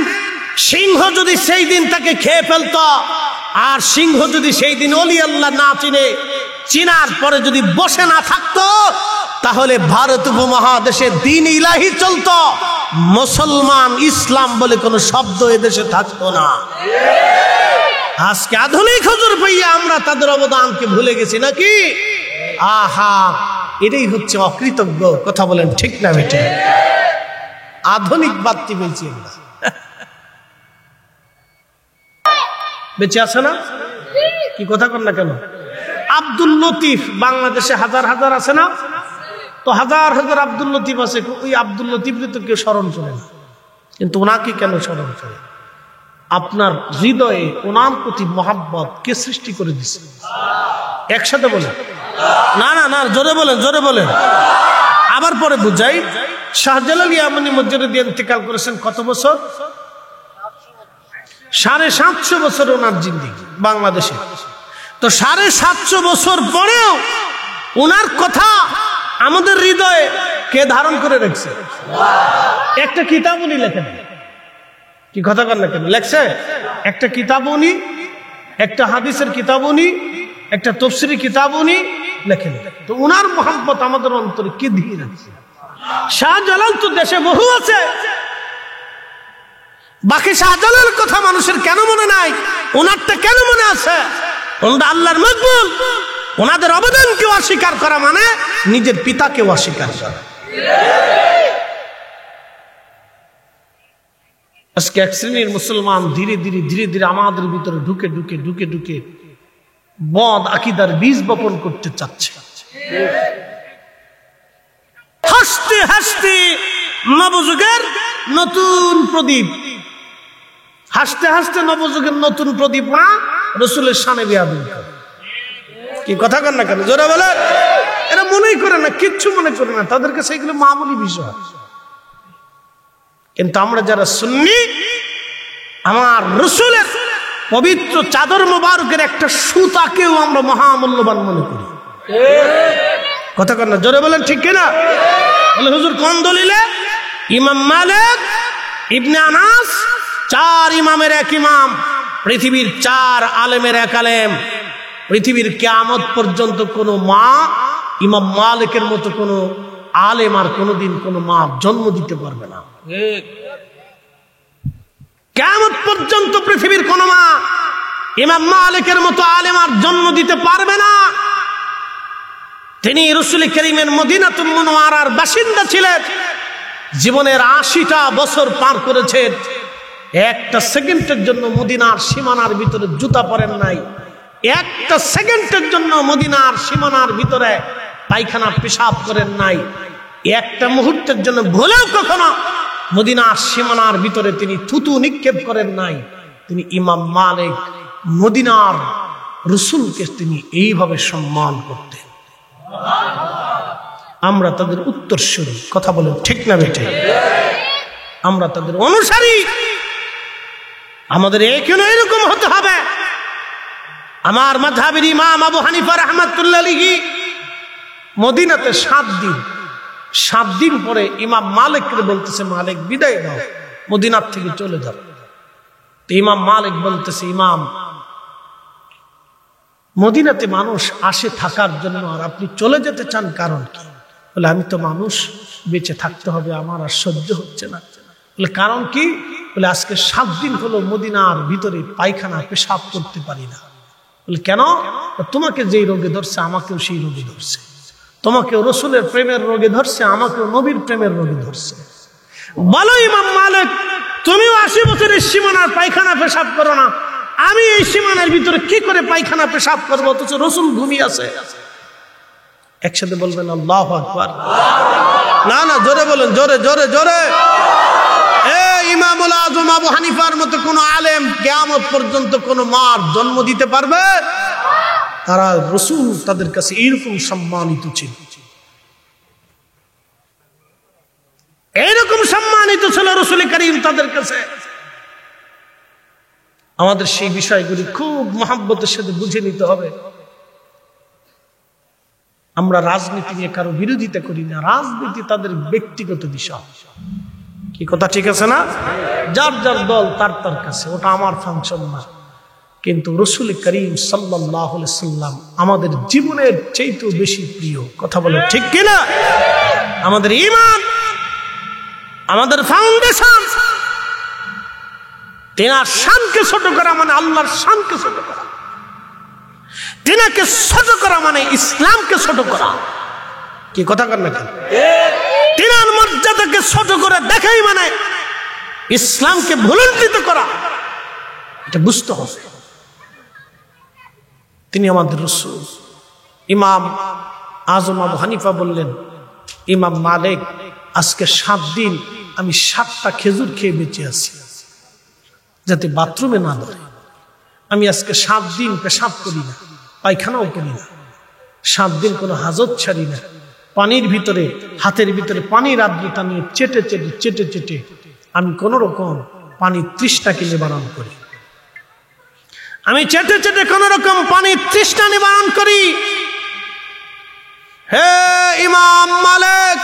সিংহ যদি সেই দিন তাকে খেয়ে ফেলত, আর সিংহ যদি সেই দিন ওলি আল্লাহ না চিনার পরে যদি বসে না থাকতো, তাহলে ভারত উপমহাদেশে দ্বীন ইলাহি চলতো, মুসলমান ইসলাম বলে কোনো শব্দ এদেশে থাকতো না। আজকে আধুনিক হুজুর পাইয়া আমরা তাদের অবদানকে ভুলে গেছি নাকি? আহা, এটাই হচ্ছে অকৃতজ্ঞ। কথা বলেন ঠিক না বেটে? আধুনিক বাতি পেয়েছি আমরা, বেঁচে আছে না? কি কথা কন না কেন? আব্দুল লতিফ বাংলাদেশে হাজার হাজার আছে না? তো হাজার হাজার আব্দুল লতিফ আছে, ওই আব্দুল লতিফকে তো কেউ স্মরণ করে না, কিন্তু ওনাকে কেন স্মরণ করে? আপনার হৃদয়ে ওনার প্রতি মহাব্বত কে সৃষ্টি করে দিচ্ছে? একসাথে বলেন, না না না, জোরে বলেন, জোরে বলেন। আবার পরে বুঝাই, শাহজালাল ইয়ামানি মুজাররদি ইন্তেকাল করেছেন কত বছর? 750 বছর ওনার জিন্দেগি বাংলাদেশে। তো 750 বছর পরেও ওনার কথা আমাদের হৃদয়ে কে ধারণ করে রেখেছে? একটা কিতাব উনি লেখেন। কি কথা কন না কেন? লেখছে একটা কিতাব উনি, একটা হাদিসের কিতাব উনি, একটা তাফসীরি কিতাব উনি লেখেন। তো ওনার মহব্বত আমাদের অন্তরে কে দিয়ে রাখছে? শাহজালাল তো দেশে বহু আছে, বাকি শাহজালাল কথা মানুষের কেন মনে নাই? ওনারটা কেন মনে আছে? ওনারা আল্লাহর মকবুল। ওনাদের অবদানকে অস্বীকার করা মানে নিজের পিতাকে অস্বীকার করা। আজকে এক শ্রেণীর মুসলমান ধীরে ধীরে ধীরে ধীরে আমাদের ভিতরে ঢুকে ঢুকে ঢুকে ঢুকে বদ আকীদার বীজ বপন করতে চাচ্ছে। হাসতে হাসতে নবযুগের নতুন প্রদীপ, হাসতে হাসতে নবযুগের নতুন প্রদীপ না রাসূলের শানে বেয়াদবি। কি কথা কন না কেন? জোরে বলে। এরা মনেই করে না, কিচ্ছু মনে করে না, তাদের কাছে এগুলো মামুলি বিষয়। কিন্তু আমরা যারা সুন্নি, আমার রাসূলের পবিত্র চাদর মোবারকের একটা সুতাকেও আমরা মহামূল্যবান মনে করি। কথা কন না? জোরে বলেন, ঠিক কিনা? বলে হুজুর কোন দলিলে? ইমাম মালিক ইবনে আনাস, 4 ইমামের এক ইমাম, পৃথিবীর 4 আলেমের এক আলেম। পৃথিবীর কিয়ামত পর্যন্ত কোনো মা ইমাম মালিকের মতো কোনো আলেম আর কোনোদিন কোনো মা জন্ম দিতে পারবে না। কিয়ামত পর্যন্ত পৃথিবীর কোনো মা ইমাম মালিকের মতো আলেম আর জন্ম দিতে পারবে না। তিনি রাসূল করিমের মদিনাতুল মুনাওয়ারার বাসিন্দা ছিলেন। জীবনের 80টা বছর পার করেছেন, একটা সেকেন্ডের জন্য মদিনার সীমানার ভিতরে জুতা পরেন নাই, একটা সেকেন্ডের জন্য মদিনার সীমানার ভিতরে পায়খানা পেশাব করেন নাই, একটা মুহূর্তের জন্য ভুলেও কখনো মদিনার সীমানার ভিতরে তিনি থুতু নিক্ষেপ করেন নাই। তিনি ইমাম মালিক মদিনার রাসূলকে তিনি এইভাবে সম্মান করতেন। আমরা তাদের উত্তরসূরি, কথা বলেন ঠিক না বেটে? আমরা তাদের অনুসারী, আমাদের এখনো এরকম হতে হবে। আমার মাযহাবের ইমাম আবু হানিফা রাহমাতুল্লাহ আলাইহি মদিনাতে 7 দিন পরে ইমাম মালিককে বলতেছে, মালিক বিদায় দাও, মদিনার থেকে চলে যাও। ইমাম মালিক বলতেছে, ইমাম মদিনাতে মানুষ আসে থাকার জন্য, আর আপনি চলে যেতে চান কারণ কি? বলে, আমি তো মানুষ, বেঁচে থাকতে হবে, আমার আর সহ্য হচ্ছে না। বলে, কারণ কি? বলে, আজকে 7 দিন হলো মদিনার ভিতরে পায়খানা পেশাব করতে পারি না। বলে, কেন? তোমাকে যেই রোগে ধরছে আমাকেও সেই রোগে ধরছে, তোমাকেও রসুলের প্রেমের রোগে ধরছে, আমাকেও নবীর প্রেমের রোগে ধরছে। বলো ইমাম মালিক, তুমিও 80 বছরের সীমানার পায়খানা পেশাব করো না, আমি এই সীমানার ভিতরে কি করে পায়খানা পেশাব করবো, অথচ রসুল ঘুমিয়ে আছে। একসাথে বলবেন আল্লাহু আকবার। না না, জোরে বলেন, জোরে জোরে জোরে। ইমামুল আজম আবু হানিফার মতো কোন আলেম কিয়ামত পর্যন্ত কোন মার জন্ম দিতে পারবে? তারা রাসূল তাদের কাছে এরকম সম্মানিত ছিল, এরকম সম্মানিত ছিল রাসূল করিম তাদের কাছে। আমাদের সেই বিষয়গুলি খুব মহব্বতের সাথে বুঝে নিতে হবে। আমরা রাজনীতি নিয়ে কারো বিরোধিতা করি না, রাজনীতি তাদের ব্যক্তিগত বিষয়। কি কথা ঠিক আছে না? যার যার দল তার তার কাছে, ওটা আমার ফাংশন না। কিন্তু রাসূল করিম সাল্লাল্লাহু আলাইহি সাল্লাম আমাদের জীবনের চাইতেও বেশি প্রিয়, কথা বলে ঠিক কিনা? আমাদের ঈমান, আমাদের ফাউন্ডেশন। তিনার শানকে ছোট করা মানে আল্লাহর শানকে ছোট করা, তিনাকে ছোট করা মানে ইসলামকে ছোট করা। কি কথা কর না কেন? তিনার মর্যাদাকে ছোট করে দেখাই মানে ইসলামকে ভুলুণ্ঠিত করা, এটা বুঝতে হবে। তিনি আমাদের রাসূল। ইমাম আজম আবু হানিফা বললেন, ইমাম মালিক, আজকে 7 দিন আমি 7টা খেজুর খেয়ে বেঁচে আছি, যাতে বাথরুমে না ধরে। আমি আজকে 7 দিন পেশাব করি না, পায়খানাও করি না, 7 দিন কোনো হাজত ছাড়ি না। পানির ভিতরে, হাতের ভিতরে পানির আর্দ্রতা নিয়ে চেটে চেটে চেটে চেটে আমি কোন রকম পানির তৃষ্ণাকে নিবারণ করি। আমি চেটে চেটে কোন রকম পানির তৃষ্ণা নিবারণ করি। হে ইমাম মালিক,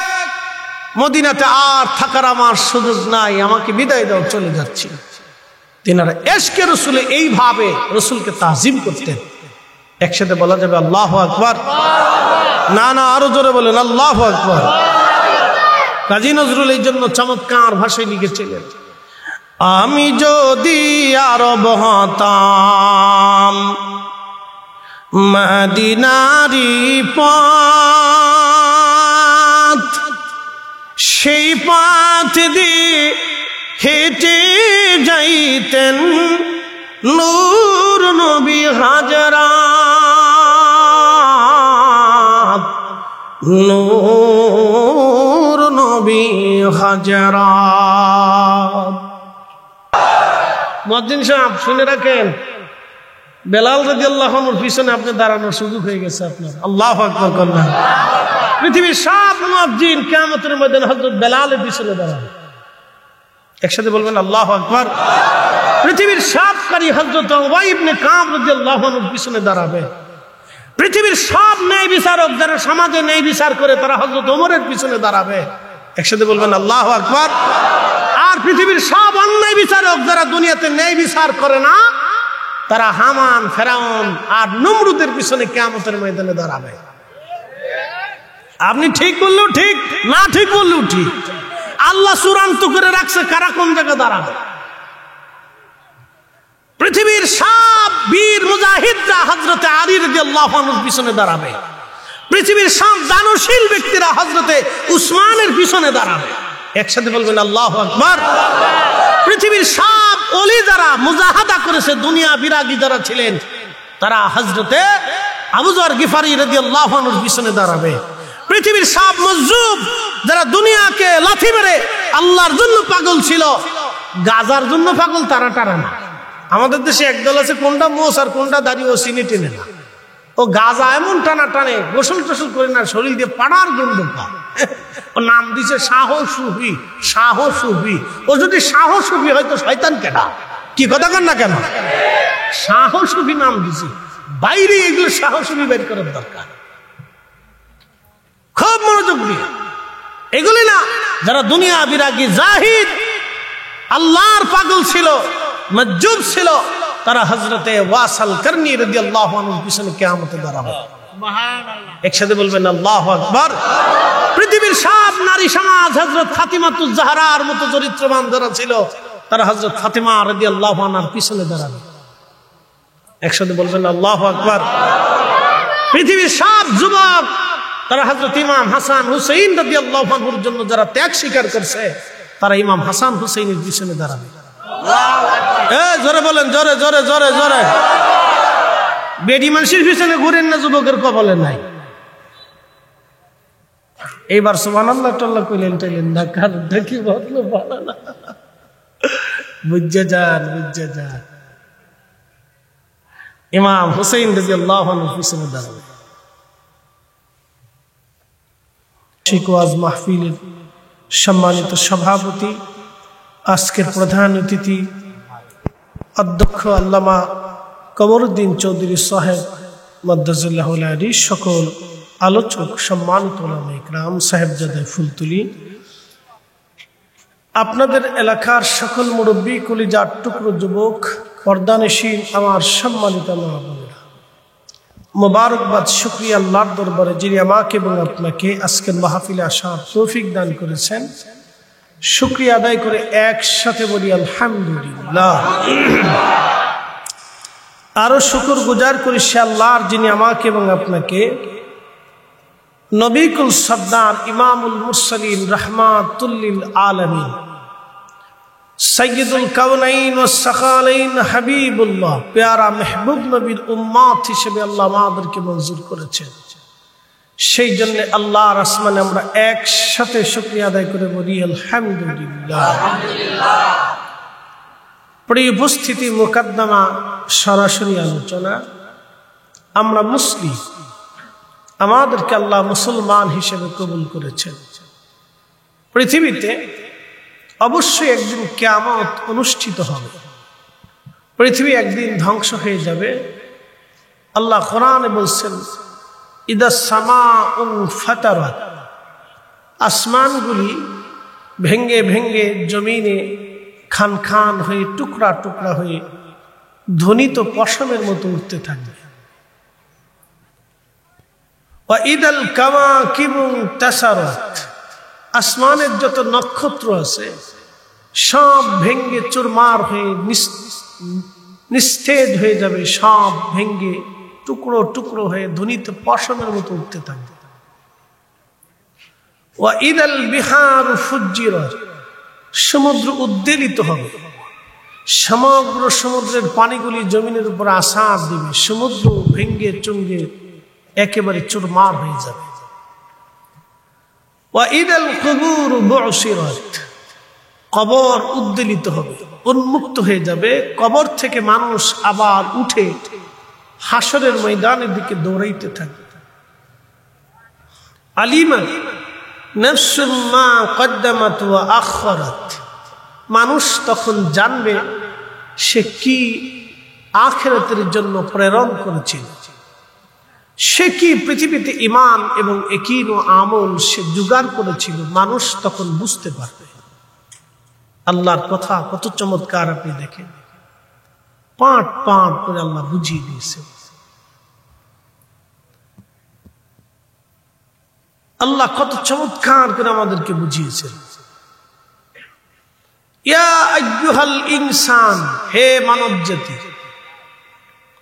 মদিনাতে আর থাকার আমার সুযোগ নাই, আমাকে বিদায় দাও, চলে যাচ্ছি। তিনারা এশকে রাসূলে এইভাবে রাসূলকে তাজিম করতেন। একসাথে বলা যাবে আল্লাহু আকবার। না না, আরো জোরে বলেন আল্লাহু আকবার। কাজী নজরুল এই জন্য চমৎকার ভাষায় লিখেছিলেন, আমি যদি আরব হতাম মদিনারি পথ, সেই পথ দিয়ে হেঁটে যাইতেন নূর নবী হাজরাত, নূর নবী হাজরাত। মুয়াজ্জিন সাহেব শুনে রাখেন, বেলাল রাদিয়াল্লাহু আনহুর পিছনে আপনি দাঁড়ানোর সুযোগ হয়ে গেছে আপনার। আল্লাহু আকবার কন্যা। পৃথিবীর সব মুয়াজ্জিন কিয়ামতের ময়দানে হযরত বেলালের পিছনে দাঁড়াবে। একসাথে বলবেন আল্লাহু আকবার। পৃথিবীর সব কারি হযরত উবাই ইবনে কাব রাদিয়াল্লাহু আনহুর পিছনে দাঁড়াবে। পৃথিবীর সব ন্যায় বিচারক যারা সমাজে ন্যায় বিচার করে তারা হযরত ওমরের পিছনে দাঁড়াবে। একসাথে বলবেন আল্লাহু আকবার। আর পৃথিবীর সব অন্যায় বিচারক যারা দুনিয়াতে ন্যায় বিচার করে না তারা হামান, ফেরাউন আর নমরুদের পিছনে কিয়ামতের ময়দানে দাঁড়াবে। আপনি ঠিক বললেও ঠিক, না ঠিক বললেও ঠিক। আল্লাহ চূড়ান্ত করে রাখছে কারা কোন জায়গায় দাঁড়াবে। পৃথিবীর সব বীর মুজাহিদরা হযরতে আলী রাদিয়াল্লাহু আনহুর পিছনে দাঁড়াবে। পৃথিবীর সব দানশীল ব্যক্তিরা হযরতে উসমানের পিছনে দাঁড়াবে। একসাথে বলবেন আল্লাহু আকবার। পৃথিবীর সব ওলি যারা মুজাহাদা করেছে, দুনিয়া বিরাগী যারা ছিলেন, তারা হযরতে আবু যর গিফারি রাদিয়াল্লাহু আনহুর পিছনে দাঁড়াবে। পৃথিবীর সব মজজুব যারা দুনিয়াকে লাথি মেরে আল্লাহর জন্য পাগল ছিল, গাজার জন্য পাগল তারা না, আমাদের দেশে একদল আছে কোনটা মোষ আর কোনটা দাঁড়িয়ে ও চিনি টেনে না, ও গাজা এমন টানা টানে, গোসল টোসল করে না, শরীর দিয়ে পাড়ার গন্ধ পায়। ও নাম দিছে শাহ সুফি, শাহ সুফি। ও যদি শাহ সুফি হয়তো শয়তান কেনা, কি কথা কন না কেন? শাহ সুফি নাম দিছে, বাইরে এগুলো শাহ সুফি বের করার দরকার। খুব মনোযোগ দিয়ে এগুলি না, যারা দুনিয়া বিরাগী জাহিদ আল্লাহর পাগল ছিল, মজ্জুব ছিল, তারা হযরতে ওয়াসাল করনী রাদিয়াল্লাহু আনহুর পিছনে কিয়ামতে দাঁড়াবে। সুবহানাল্লাহ, একসাথে বলবেন আল্লাহু আকবার। পৃথিবীর সব নারী সমাজ হযরত ফাতিমাতুজ জাহরার মতো চরিত্রবান যারা ছিল, তারা হযরত ফাতিমা রাদিয়াল্লাহু আনহার পিছনে দাঁড়াবে। একসাথে বলবেন আল্লাহু আকবার। পৃথিবীর সব যুবক তারা হযরত ইমাম হাসান হুসাইন রাদিয়াল্লাহু আনহুর জন্য যারা ত্যাগ স্বীকার করছে, তারা ইমাম হাসান হুসাইনের পিছনে দাঁড়াবে। জোরে বলেন, জোরে জোরে জোরে জোরে। বেডি মানুষের পিছনে ঘুরেন না, যুবকের কপালে নাই। এইবার সুবহানাল্লাহ টাল্লাহ কইলেন টাইলেন না, কারণ দেখি বদলো ভালো না, বুঝে যান, বুঝে যান। ইমাম হুসাইন রাদিয়াল্লাহু আনহুর পিছনে দাঁড়াবে। শিকওয়াজ মাহফিলের সম্মানিত সভাপতি, আজকের প্রধান অতিথি অধ্যক্ষ আল্লামা কমরউদ্দিন চৌধুরী সাহেব মাদ্দাজিল্লাহু আলী, সকল আলোচক, সম্মানিত উলামা ইকরাম, সাহেবজাদে ফুলতুলি, আপনাদের এলাকার সকল মুরব্বী, কলিজার টুকরো যুবক, পর্দানশীল আমার সম্মানিত মা বোনেরা, মোবারকবাদ, শুকরিয়া আল্লাহর দরবারে যিনি আমাকে এবং আপনাকে আজকের মাহফিলে আসার তৌফিক দান করেছেন। শুকরিয়া আদায় করে একসাথে বলি আলহামদুলিল্লাহ। আরো শুকর গুজার করি সে আল্লাহর যিনি আমাকে এবং আপনাকে নবীকুল সর্দার ইমামুল মুরসালিন রাহমাতুল লিল আলামিন সৈয়দুল কাউনাইন ওয়াস সাখালাইন হাবিবুল্লাহ, প্যারা মেহবুব নবীর উম্মত হিসেবে আল্লাহ আমাদেরকে মঞ্জুর করেছেন। সেই জন্য আল্লাহর আসমানে আমরা একসাথে শুকরিয়া আদায় করে বলি আলহামদুলিল্লাহ। প্রিয় উপস্থিতি, মুকদ্দমা, সরাসরি আলোচনা। আমরা মুসলিম, আমাদেরকে আল্লাহ মুসলমান হিসেবে কবুল করেছেন। পৃথিবীতে অবশ্যই একদিন কিয়ামত অনুষ্ঠিত হবে, পৃথিবী একদিন ধ্বংস হয়ে যাবে। আল্লাহ কোরআনে বলছেন ইদা সামাউন ফাতারাত, আসমানগুলি ভেঙ্গে ভেঙ্গে জমিনে খান খান হয়ে, টুকরা টুকরা হয়ে ধ্বনিত পশমের মতো উঠতে থাকবে। ওয়া ইদাল কাওয়াকিবু তাসারাত, আসমানের যত নক্ষত্র আছে সব ভেঙ্গে চুরমার হয়ে নিস্তেজ হয়ে যাবে, সব ভেঙ্গে টুকরো টুকরো হয়ে ধ্বনিত পশমের মতো উঠতে থাকবে। ওয়া ইদাল বিহারু ফুজ্জিরাত, সমুদ্র উদ্বেলিত হবে, সমগ্র সমুদ্রের পানিগুলি জমিনের উপর আছাড় দিবে, সমুদ্র ভেঙ্গে চুঙ্গে একেবারে চুরমার হয়ে যাবে। ওয়া ইদাল কুবুর বুসিরাত, কবর উদ্বেলিত হবে, উন্মুক্ত হয়ে যাবে, কবর থেকে মানুষ আবার উঠে হাসরের ময়দানের দিকে দৌড়াইতে থাকবে। আলিমাত নাফসুম মা কদ্দামাত ওয়া আখরাত, মানুষ তখন জানবে সে কি আখিরাতের জন্য প্রেরণ করেছিল, সে কি পৃথিবীতে ঈমান এবং ইয়াকিন ও আমল সে জোগাড় করেছিল। মানুষ তখন বুঝতে পারবে। আল্লাহর কথা কত চমৎকার, আপনি দেখেন, পাঠ পাঠ করে আল্লাহ বুঝিয়ে দিয়েছে। আল্লাহ কত চমৎকার করে আমাদেরকে বুঝিয়েছেন। ইয়া আইয়ুহাল ইনসান, হে মানব জাতি,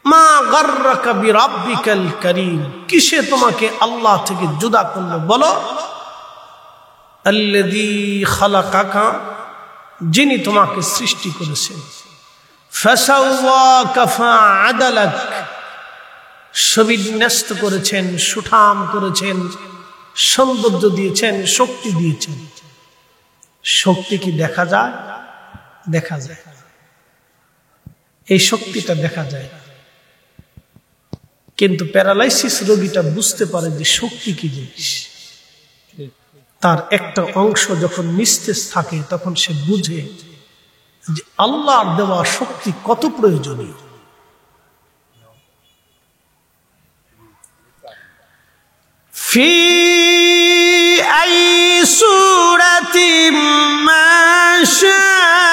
মা গাররাকা বিরাব্বিকাল কারীম, কিসে তোমাকে আল্লাহ থেকে জুদা করলো বলো। আল্লাযী খালাকাকা, যিনি তোমাকে সৃষ্টি করেছেন। ফাসাওয়াকা ফাআদালাক, সুবিন্যস্ত করেছেন, সুঠাম করেছেন, সৌন্দর্য দিয়েছেন, শক্তি দিয়েছেন। শক্তি কি দেখা যায়? দেখা যায়। এই শক্তিটা দেখা যায় না, কিন্তু প্যারালাইসিস রোগীটা বুঝতে পারে যে শক্তি কি জিনিস। তার একটা অংশ যখন নিস্তেজ থাকে তখন সে বুঝে যে আল্লাহর দেওয়া শক্তি কত প্রয়োজনীয়। ফি আই সূরাতিম মা শাআ।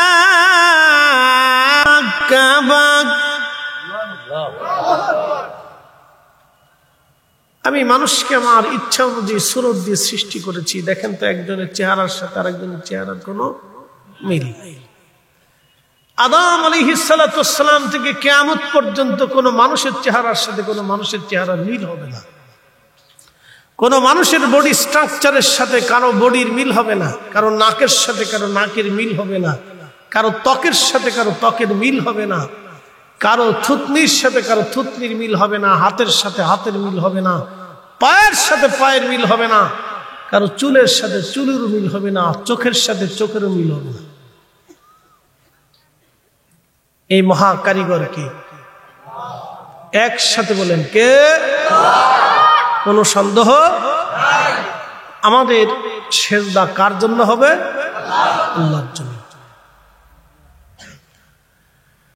আমি মানুষকে আমার ইচ্ছা অনুযায়ী সুরত দিয়ে সৃষ্টি করেছি। দেখেন তো একজনের চেহারার সাথে আরেকজনের চেহারার কোনো মিল নেই। আদম আলাইহিস সালাতু ওয়াস সালাম থেকে কিয়ামত পর্যন্ত কোনো মানুষের চেহারার সাথে কোনো মানুষের চেহারার মিল হবে না। কোনো মানুষের বডি স্ট্রাকচারের সাথে কারো বডির মিল হবে না, কারো নাকের সাথে কারো নাকের মিল হবে না, কারো ত্বকের সাথে কারো ত্বকের মিল হবে না, কারো থুতনির সাথে কারো থুতনির মিল হবে না, হাতের সাথে হাতের মিল হবে না, পায়ের সাথে পায়ের মিল হবে না, কারো চুলের সাথে চুলের মিল হবে না, চোখের সাথে চোখেরও মিল হবে না। এই মহা কারিগর কে? একসাথে বলেন কে? কোনো সন্দেহ? আমাদের সেজদা কার জন্য হবে? আল্লাহর জন্য।